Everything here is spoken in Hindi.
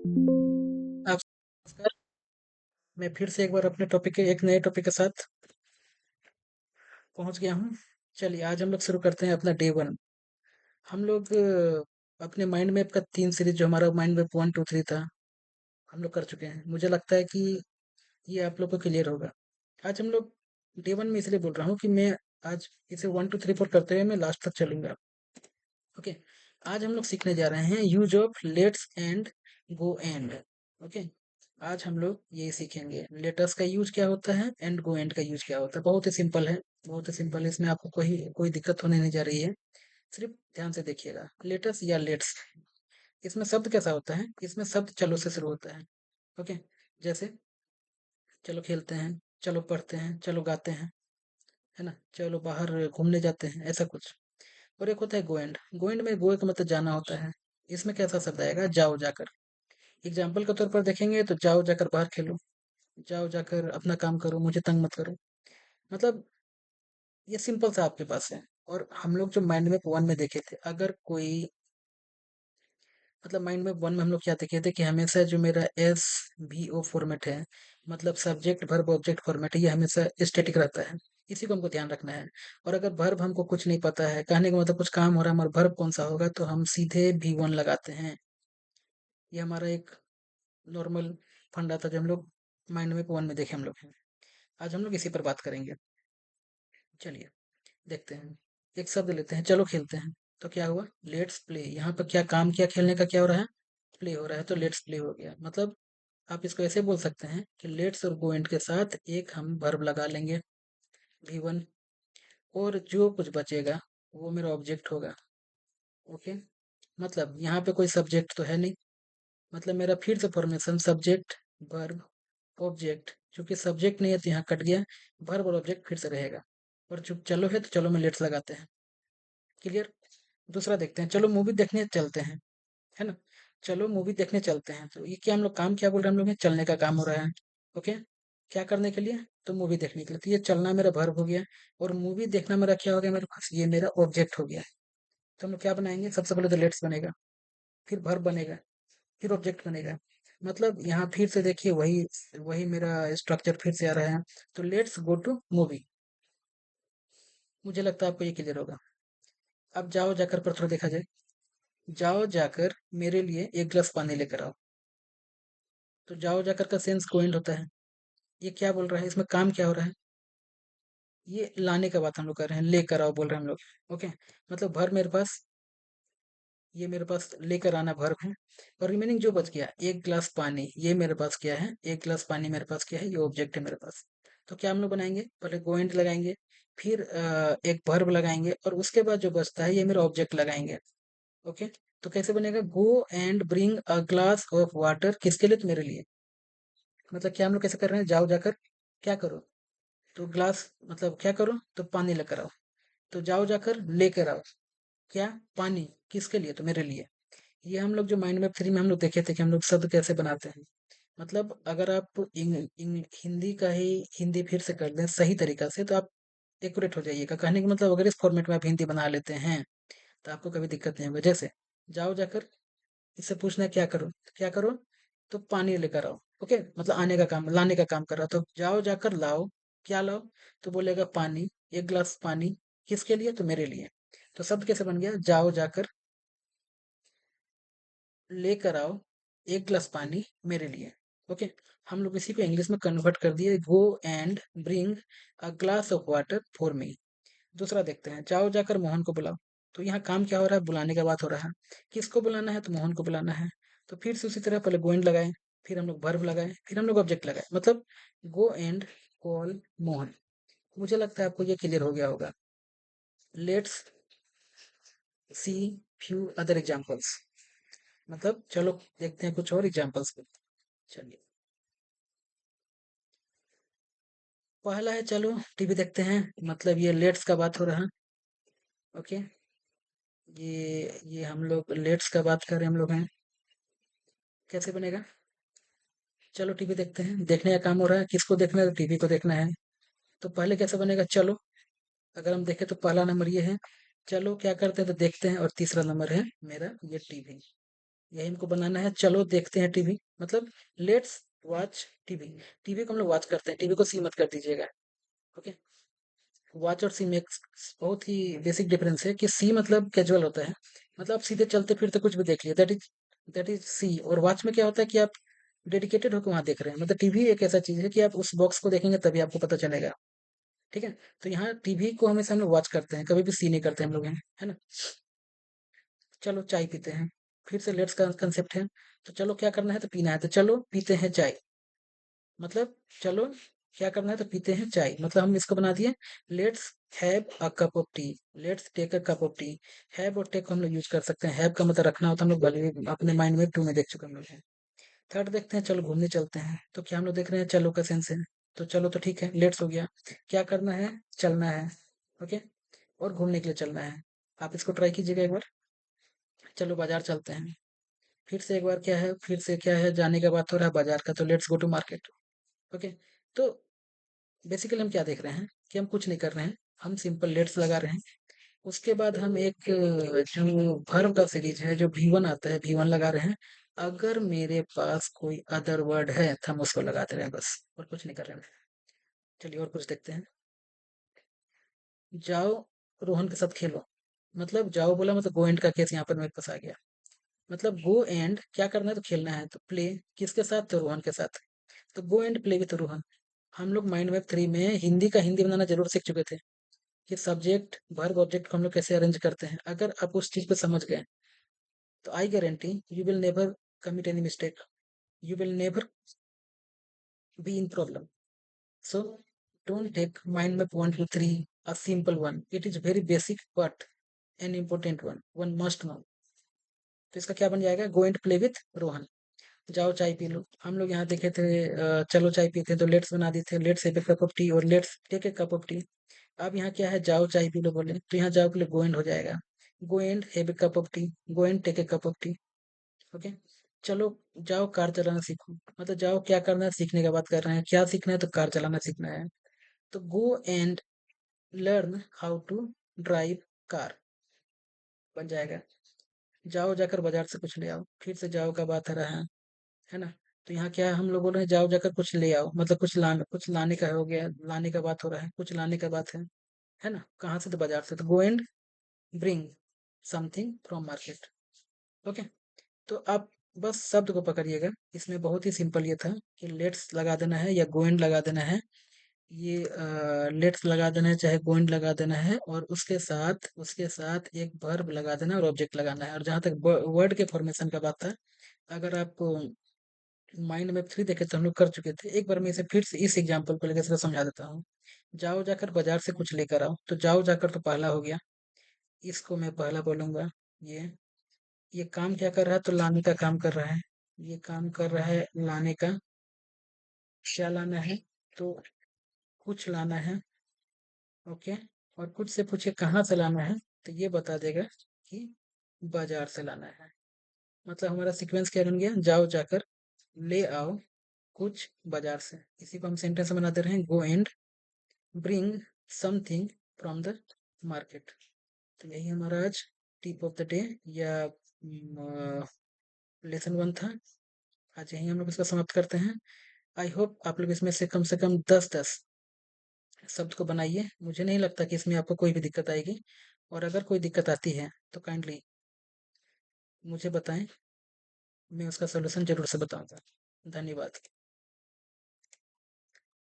आप नमस्कार। मैं फिर से एक बार अपने टॉपिक के एक नए टॉपिक के साथ पहुंच गया हूं। चलिए आज हम लोग शुरू करते हैं अपना डे वन। हम लोग अपने माइंड मैप का 3 सीरीज जो हमारा माइंड मैप 1 2 3 था, हम लोग कर चुके हैं। मुझे लगता है कि ये आप लोग को क्लियर होगा। आज हम लोग डे वन में इसलिए बोल रहा हूँ कि मैं आज इसे 1 2 3 4 करते हुए मैं लास्ट तक चलूंगा। ओके। आज हम लोग सीखने जा रहे हैं use of let's and go and. Okay. आज हम लोग ये सीखेंगे लेटस का यूज क्या होता है एंड गो एंड का यूज क्या होता है। बहुत ही सिंपल है, बहुत ही सिंपल है। इसमें आपको कोई कोई दिक्कत होने नहीं जा रही है। सिर्फ ध्यान से देखिएगा, लेटस या लेट्स, इसमें शब्द कैसा होता है? इसमें शब्द चलो से शुरू होता है। ओके। जैसे चलो खेलते हैं, चलो पढ़ते हैं, चलो गाते हैं, है ना, चलो बाहर घूमने जाते हैं, ऐसा कुछ। और एक होता है गोएंड। गोएंड में गो का मतलब जाना होता है। इसमें कैसा शब्द आएगा? जाओ जाकर। एग्जाम्पल के तौर पर देखेंगे तो जाओ जाकर बाहर खेलो, जाओ जाकर अपना काम करो, मुझे तंग मत करो। मतलब ये सिंपल सा आपके पास है। और हम लोग जो माइंड मैप वन में देखे थे, अगर कोई मतलब माइंड मैप वन में हम लोग क्या देखे थे कि हमेशा जो मेरा एस वी ओ फॉर्मेट है, मतलब सब्जेक्ट वर्ब ऑब्जेक्ट फॉर्मेट है, ये हमेशा स्टैटिक रहता है। इसी को हमको ध्यान रखना है। और अगर वर्ब हमको कुछ नहीं पता है, कहने का मतलब कुछ काम हो रहा है, हमारा वर्ब कौन सा होगा, तो हम सीधे वी वन लगाते हैं। ये हमारा एक नॉर्मल फंडा था जो हम लोग माइंड मैप वन में देखे हम लोग हैं। आज हम लोग इसी पर बात करेंगे। चलिए देखते हैं। एक शब्द लेते हैं, चलो खेलते हैं। तो क्या हुआ? Let's play. यहाँ पर क्या काम किया? खेलने का क्या हो रहा है? प्ले हो रहा है, तो लेट्स प्ले हो गया। मतलब आप इसको ऐसे बोल सकते हैं कि लेट्स और गो एंड के साथ एक हम वर्ब लगा लेंगे, वी वन। और जो कुछ बचेगा वो मेरा ऑब्जेक्ट होगा। ओके। मतलब यहाँ पे कोई सब्जेक्ट तो है नहीं। मतलब मेरा फिर से फॉर्मेशन सब्जेक्ट वर्ब ऑब्जेक्ट, क्योंकि सब्जेक्ट नहीं है तो यहाँ कट गया। वर्ब और ऑब्जेक्ट फिर से रहेगा। और जो चलो है तो चलो में लेट्स लगाते हैं। क्लियर? दूसरा देखते हैं, चलो मूवी देखने चलते हैं, है ना। चलो मूवी देखने चलते हैं, तो ये क्या हम लोग काम क्या बोल रहे हैं? हम लोग ये चलने का काम हो रहा है। ओके। क्या करने के लिए? तो मूवी देखने के लिए। तो ये चलना मेरा वर्ब हो गया। और मूवी देखना मेरा क्या हो गया मेरे पास? ये मेरा ऑब्जेक्ट हो गया। तो हम लोग क्या बनाएंगे? सबसे पहले तो लेट्स बनेगा, फिर वर्ब बनेगा, फिर ऑब्जेक्ट बनेगा। मतलब यहाँ फिर से देखिए, वही वही मेरा स्ट्रक्चर फिर से आ रहा है। तो लेट्स गो टू मूवी। मुझे लगता है आपको ये क्लियर होगा। अब जाओ जाकर पर थोड़ा देखा जाए। जाओ जाकर मेरे लिए एक गिलास पानी लेकर आओ। तो जाओ जाकर का सेंस कोएंड होता है। ये क्या बोल रहा है? इसमें काम क्या हो रहा है? ये लाने का बात हम लोग कर रहे हैं, लेकर आओ बोल रहे हैं हम लोग। ओके। मतलब भर मेरे पास, ये मेरे पास लेकर आना भर्ब है। और रिमेनिंग जो बच गया, एक गिलास पानी, ये मेरे पास क्या है? एक गिलास पानी मेरे पास क्या है? ये ऑब्जेक्ट है मेरे पास। तो क्या हम लोग बनाएंगे? पहले गो एंड लगाएंगे, फिर एक भर्ब लगाएंगे, और उसके बाद जो बचता है ये मेरा ऑब्जेक्ट लगाएंगे। ओके। तो कैसे बनेगा? Go and bring a glass of water. किसके लिए? तो मेरे लिए। मतलब क्या हम लोग कैसे कर रहे हैं? जाओ जाकर क्या करो? तो ग्लास मतलब क्या करो? तो पानी लेकर आओ। तो जाओ जाकर लेकर आओ क्या? पानी। किसके लिए? तो मेरे लिए। ये हम लोग जो माइंड मैप थ्री में हम लोग देखे थे कि हम लोग शब्द कैसे बनाते हैं। मतलब अगर आप हिंदी का ही हिंदी फिर से कर दें सही तरीका से, तो आप एक्यूरेट हो जाइएगा। कहने का मतलब अगर इस फॉर्मेट में आप हिंदी बना लेते हैं तो आपको कभी दिक्कत नहीं होगा। जैसे जाओ जाकर, इससे पूछना है क्या करो? तो क्या करो? तो पानी लेकर आओ। ओके। मतलब आने का काम, लाने का काम कर रहा। तो जाओ जाकर लाओ, क्या लाओ? तो बोलेगा पानी, एक गिलास पानी। किसके लिए? तो मेरे लिए। तो शब्द कैसे बन गया? जाओ जाकर लेकर आओ एक गिलास पानी मेरे लिए। ओके। हम लोग इसी को इंग्लिश में कन्वर्ट कर दिए, go and bring a glass of water for me. दूसरा देखते हैं, जाओ जाकर मोहन को बुलाओ। तो यहाँ काम क्या हो रहा है? बुलाने का बात हो रहा है। किसको बुलाना है? तो मोहन को बुलाना है। तो फिर से उसी तरह पहले गो एंड लगाए, फिर हम लोग वर्ब लगाए, फिर हम लोग ऑब्जेक्ट लगाए। मतलब गो एंड कॉल मोहन। मुझे लगता है आपको ये क्लियर हो गया होगा। Let's see few other examples. मतलब चलो देखते हैं कुछ और एग्जांपल्स को। चलिए, पहला है, चलो टीवी देखते हैं। मतलब ये लेट्स का बात हो रहा है। ओके। ये हम लोग लेट्स का बात कर रहे हैं हम लोग हैं। कैसे बनेगा? चलो टीवी देखते हैं, देखने का काम हो रहा है। किसको देखना है? तो टीवी को देखना है। तो पहले कैसे बनेगा? चलो। अगर हम देखें तो पहला नंबर ये है, चलो क्या करते हैं? तो देखते हैं। और तीसरा नंबर है मेरा ये टीवी। यही हमको बनाना है। चलो देखते हैं टीवी, मतलब लेट्स वॉच टीवी। टीवी को हम लोग वॉच करते हैं, टीवी को सी मत कर दीजिएगा। ओके। वॉच और सी में एक बहुत ही बेसिक डिफरेंस है कि सी मतलब कैजुअल होता है, मतलब आप सीधे चलते फिरते कुछ भी देख लिए, दैट इज सी। और वॉच में क्या होता है कि आप डेडिकेटेड होकर वहां देख रहे हैं, मतलब टीवी एक ऐसा चीज है कि आप उस बॉक्स को देखेंगे तभी आपको पता चलेगा। ठीक है। तो यहाँ टीवी को हमेशा हम लोग वॉच करते हैं, कभी भी सी नहीं करते हम लोग यहाँ, है ना। चलो चाय पीते हैं, फिर से लेट्स का कंसेप्ट है। तो चलो क्या करना है, तो पीना है, तो चलो पीते हैं चाय। मतलब चलो क्या करना है, तो पीते हैं चाय, मतलब हम इसको बना दिए let's have a cup of tea, let's take a cup of tea. Have और टेक हम लोग यूज कर सकते हैं, हैव का मतलब रखना होता है, हम लोग पहले भी अपने माइंड में टू में देख चुके हम लोग हैं। थर्ड देखते हैं, चलो घूमने चलते हैं, तो क्या हम लोग देख रहे हैं, चलो का सेंस है। तो चलो तो ठीक है, लेट्स हो गया। क्या करना है, चलना है। ओके। और घूमने के लिए चलना है। आप इसको ट्राई कीजिएगा एक बार। चलो बाजार चलते हैं, फिर से एक बार क्या है, फिर से क्या है, जाने का बात हो रहा है बाजार का, तो let's go to market. Okay. तो बेसिकली हम क्या देख रहे हैं कि हम कुछ नहीं कर रहे हैं, हम सिंपल लेट्स लगा रहे हैं। उसके बाद हम एक जो वर्ब का सीरीज है, जो V1 आता है, V1 लगा रहे हैं। अगर मेरे पास कोई अदर वर्ड है तो हम उसको लगा दे रहे हैं बस, और कुछ नहीं कर रहे हैं। चलिए और कुछ देखते हैं। जाओ रोहन के साथ खेलो, मतलब जाओ बोला, मतलब गो एंड का केस यहाँ पर मेरे पास आ गया। मतलब गो एंड क्या करना है, तो खेलना है, तो प्ले किसके साथ, तो रोहन के साथ। तो go and play with Rohan. हम लोग माइंड मैप 3 में हिंदी का हिंदी बनाना जरूर सीख चुके थे, कि सब्जेक्ट वर्ब ऑब्जेक्ट को हम लोग कैसे अरेंज करते हैं। अगर आप उस चीज को समझ गए, तो I guarantee you will never commit any mistake, you will never be in problem. So don't take mind map 1 2 3 a simple one, it is very basic but an important one must know। तो इसका क्या बन जाएगा, go and play with Rohan. जाओ चाय पी लो, हम लोग यहाँ देखे थे चलो चाय पीते हैं, तो लेट्स बना दी थे, let's have a cup of tea और let's take a cup of tea. अब यहाँ क्या है, जाओ चाय पी लो बोले, तो यहाँ जाओ के लिए गो एंड हो जाएगा। Go and have a cup of tea, go and take a cup of tea. Okay. चलो जाओ कार चलाना सीखो, मतलब जाओ क्या करना है, सीखने का बात कर रहे हैं, क्या सीखना है, तो कार चलाना सीखना है। तो go and learn how to drive car बन जाएगा। जाओ जाकर बाजार से कुछ ले आओ, फिर से जाओ का बात आ रहा है ना। तो यहाँ क्या है, हम लोग बोल रहे हैं जाओ जाकर कुछ ले आओ, मतलब कुछ लाने का हो गया, लाने का बात हो रहा है, कुछ लाने का बात है ना। कहाँ से, तो बाजार से, तो go and bring something from market. Okay. तो आप बस शब्द को पकड़िएगा, इसमें बहुत ही सिंपल ये था कि लेट्स लगा देना है या गोइंड लगा देना है। ये लेट्स लगा देना है चाहे गोइंड लगा देना है, और उसके साथ एक वर्ब लगा देना है और ऑब्जेक्ट लगाना है। और जहाँ तक वर्ड के फॉर्मेशन का बात था, अगर आप माइंड मैप 3 देखे तो हम लोग कर चुके थे, एक बार मैं इसे फिर से इस एग्जांपल को लेकर थोड़ा समझा देता हूँ। जाओ जाकर बाजार से कुछ लेकर आओ, तो जाओ जाकर तो पहला हो गया, इसको मैं पहला बोलूंगा। ये ये काम क्या कर रहा है, तो लाने का काम कर रहा है। ये काम कर रहा है लाने का। क्या लाना है, तो कुछ लाना है। ओके। और कुछ से पूछे कहाँ से लाना है, तो ये बता देगा कि बाजार से लाना है। मतलब हमारा सीक्वेंस क्या बन गया, जाओ जाकर ले आओ कुछ बाजार से। इसी को हम सेंटेंस में बना दे रहे हैं, go and bring something from the market. तो यही हमारा आज टिप ऑफ द डे या लेसन 1 था। आज यही हम लोग इसको समाप्त करते हैं। आई होप आप लोग इसमें से कम 10 शब्द को बनाइए, मुझे नहीं लगता कि इसमें आपको कोई भी दिक्कत आएगी। और अगर कोई दिक्कत आती है तो काइंडली मुझे बताएं, मैं उसका सलूशन जरूर से बताऊंगा। धन्यवाद।